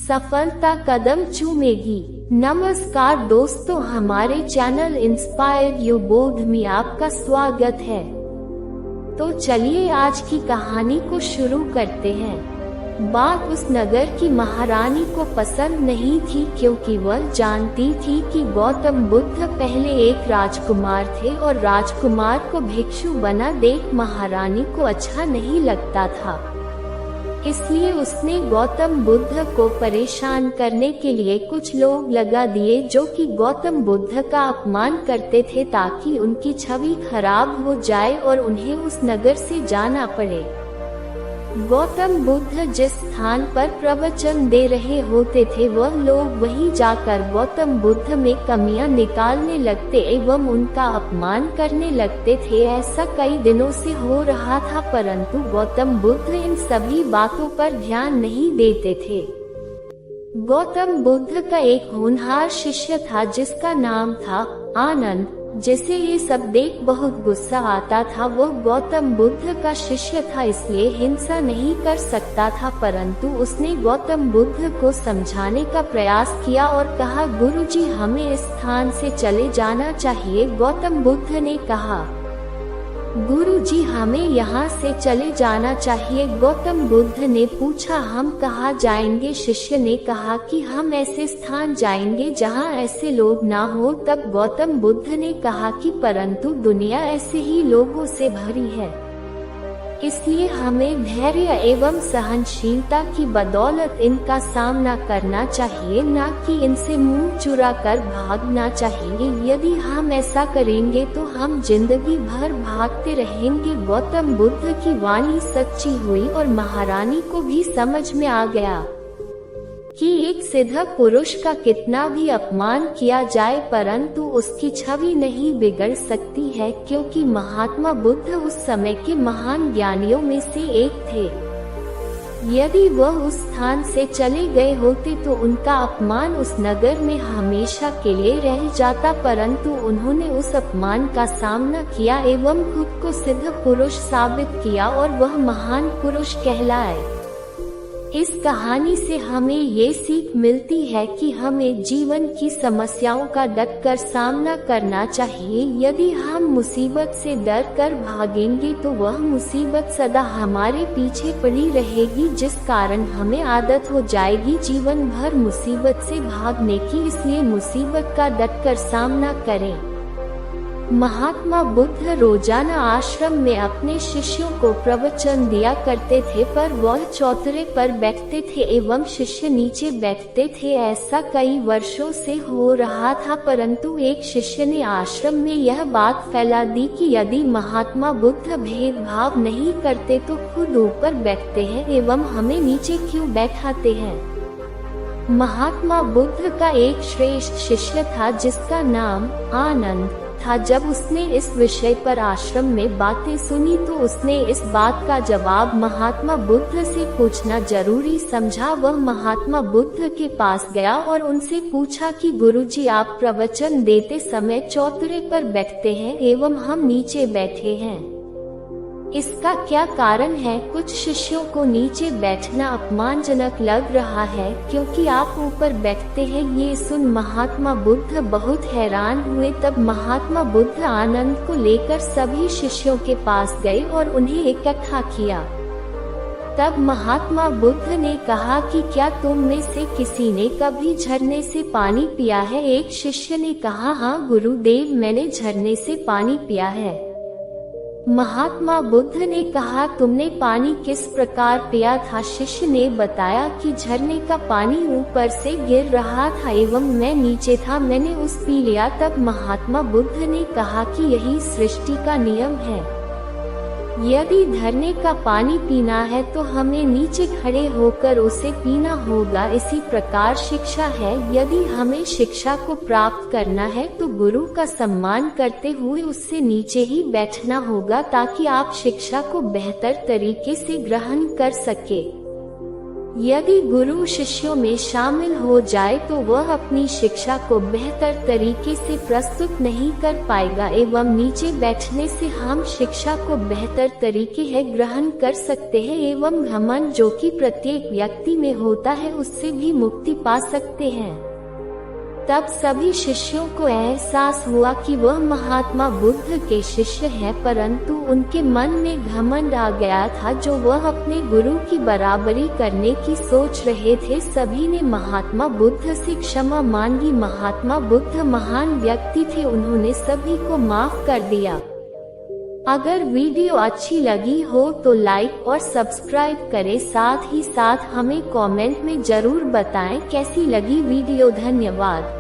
सफलता कदम चूमेगी। नमस्कार दोस्तों, हमारे चैनल इंस्पायर यू बोध में आपका स्वागत है। तो चलिए आज की कहानी को शुरू करते हैं। बात उस नगर की महारानी को पसंद नहीं थी, क्योंकि वह जानती थी कि गौतम बुद्ध पहले एक राजकुमार थे और राजकुमार को भिक्षु बना देख महारानी को अच्छा नहीं लगता था। इसलिए उसने गौतम बुद्ध को परेशान करने के लिए कुछ लोग लगा दिए जो कि गौतम बुद्ध का अपमान करते थे, ताकि उनकी छवि खराब हो जाए और उन्हें उस नगर से जाना पड़े। गौतम बुद्ध जिस स्थान पर प्रवचन दे रहे होते थे, वह लोग वहीं जाकर गौतम बुद्ध में कमियां निकालने लगते एवं उनका अपमान करने लगते थे। ऐसा कई दिनों से हो रहा था, परंतु गौतम बुद्ध इन सभी बातों पर ध्यान नहीं देते थे। गौतम बुद्ध का एक होनहार शिष्य था जिसका नाम था आनंद, जिसे ये सब देख बहुत गुस्सा आता था। वह गौतम बुद्ध का शिष्य था, इसलिए हिंसा नहीं कर सकता था, परंतु उसने गौतम बुद्ध को समझाने का प्रयास किया और कहा, गुरुजी हमें इस स्थान से चले जाना चाहिए। गौतम बुद्ध ने कहा, गुरुजी हमें यहाँ से चले जाना चाहिए। गौतम बुद्ध ने पूछा, हम कहाँ जाएंगे? शिष्य ने कहा कि हम ऐसे स्थान जाएंगे जहाँ ऐसे लोग ना हो। तब गौतम बुद्ध ने कहा कि परंतु दुनिया ऐसे ही लोगों से भरी है, इसलिए हमें धैर्य एवं सहनशीलता की बदौलत इनका सामना करना चाहिए, न कि इनसे मुंह चुरा कर भागना चाहिए। यदि हम ऐसा करेंगे तो हम जिंदगी भर भागते रहेंगे। गौतम बुद्ध की वाणी सच्ची हुई और महारानी को भी समझ में आ गया कि एक सिद्ध पुरुष का कितना भी अपमान किया जाए, परंतु उसकी छवि नहीं बिगड़ सकती है, क्योंकि महात्मा बुद्ध उस समय के महान ज्ञानियों में से एक थे। यदि वह उस स्थान से चले गए होते तो उनका अपमान उस नगर में हमेशा के लिए रह जाता, परंतु उन्होंने उस अपमान का सामना किया एवं खुद को सिद्ध पुरुष साबित किया और वह महान पुरुष कहलाए। इस कहानी से हमें ये सीख मिलती है कि हमें जीवन की समस्याओं का डटकर सामना करना चाहिए। यदि हम मुसीबत से डर कर भागेंगे तो वह मुसीबत सदा हमारे पीछे पड़ी रहेगी, जिस कारण हमें आदत हो जाएगी जीवन भर मुसीबत से भागने की। इसलिए मुसीबत का डटकर सामना करें। महात्मा बुद्ध रोजाना आश्रम में अपने शिष्यों को प्रवचन दिया करते थे, पर वह चौतरे पर बैठते थे एवं शिष्य नीचे बैठते थे। ऐसा कई वर्षों से हो रहा था, परंतु एक शिष्य ने आश्रम में यह बात फैला दी कि यदि महात्मा बुद्ध भेदभाव नहीं करते तो खुद ऊपर बैठते हैं एवं हमें नीचे क्यों बैठाते हैं। महात्मा बुद्ध का एक श्रेष्ठ शिष्य था जिसका नाम आनंद था। जब उसने इस विषय पर आश्रम में बातें सुनी तो उसने इस बात का जवाब महात्मा बुद्ध से पूछना जरूरी समझा। वह महात्मा बुद्ध के पास गया और उनसे पूछा कि गुरुजी आप प्रवचन देते समय चौतरे पर बैठते हैं एवं हम नीचे बैठे हैं, इसका क्या कारण है? कुछ शिष्यों को नीचे बैठना अपमानजनक लग रहा है, क्योंकि आप ऊपर बैठते हैं। ये सुन महात्मा बुद्ध बहुत हैरान हुए। तब महात्मा बुद्ध आनंद को लेकर सभी शिष्यों के पास गए और उन्हें इकट्ठा किया। तब महात्मा बुद्ध ने कहा कि क्या तुम में से किसी ने कभी झरने से पानी पिया है? एक शिष्य ने कहा, हाँ गुरुदेव, मैंने झरने से पानी पिया है। महात्मा बुद्ध ने कहा, तुमने पानी किस प्रकार पिया था? शिष्य ने बताया कि झरने का पानी ऊपर से गिर रहा था एवं मैं नीचे था, मैंने उस पी लिया। तब महात्मा बुद्ध ने कहा कि यही सृष्टि का नियम है। यदि झरने का पानी पीना है तो हमें नीचे खड़े होकर उसे पीना होगा। इसी प्रकार शिक्षा है, यदि हमें शिक्षा को प्राप्त करना है तो गुरु का सम्मान करते हुए उससे नीचे ही बैठना होगा, ताकि आप शिक्षा को बेहतर तरीके से ग्रहण कर सके। यदि गुरु शिष्यों में शामिल हो जाए तो वह अपनी शिक्षा को बेहतर तरीके से प्रस्तुत नहीं कर पाएगा एवं नीचे बैठने से हम शिक्षा को बेहतर तरीके से ग्रहण कर सकते हैं एवं घमंड जो कि प्रत्येक व्यक्ति में होता है उससे भी मुक्ति पा सकते हैं। तब सभी शिष्यों को एहसास हुआ कि वह महात्मा बुद्ध के शिष्य हैं, परंतु उनके मन में घमंड आ गया था जो वह अपने गुरु की बराबरी करने की सोच रहे थे। सभी ने महात्मा बुद्ध से क्षमा मांगी। महात्मा बुद्ध महान व्यक्ति थे, उन्होंने सभी को माफ कर दिया। अगर वीडियो अच्छी लगी हो तो लाइक और सब्सक्राइब करें, साथ ही साथ हमें कमेंट में जरूर बताएं कैसी लगी वीडियो। धन्यवाद।